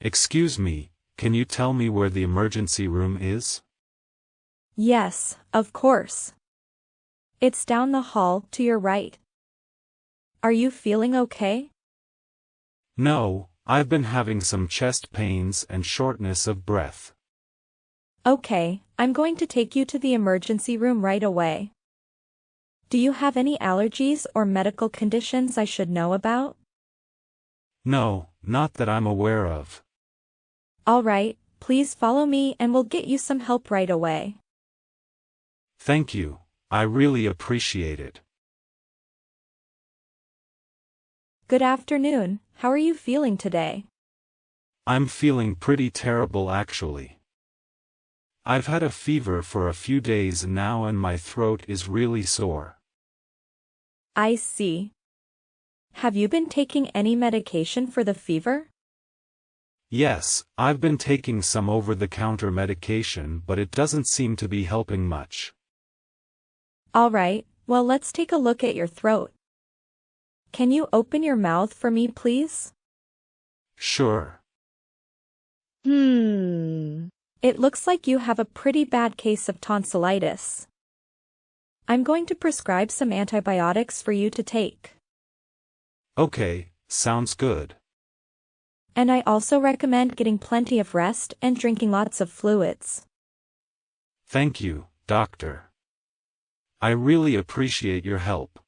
Excuse me, can you tell me where the emergency room is? Yes, of course. It's down the hall to your right. Are you feeling okay? No, I've been having some chest pains and shortness of breath. Okay, I'm going to take you to the emergency room right away. Do you have any allergies or medical conditions I should know about? No, not that I'm aware of. All right, please follow me and we'll get you some help right away. Thank you, I really appreciate it. Good afternoon, how are you feeling today? I'm feeling pretty terrible actually. I've had a fever for a few days now and my throat is really sore. I see. Have you been taking any medication for the fever? Yes, I've been taking some over-the-counter medication but it doesn't seem to be helping much. All right, well let's take a look at your throat. Can you open your mouth for me please? Sure. It looks like you have a pretty bad case of tonsillitis. I'm going to prescribe some antibiotics for you to take. Okay, sounds good. And I also recommend getting plenty of rest and drinking lots of fluids. Thank you, doctor. I really appreciate your help.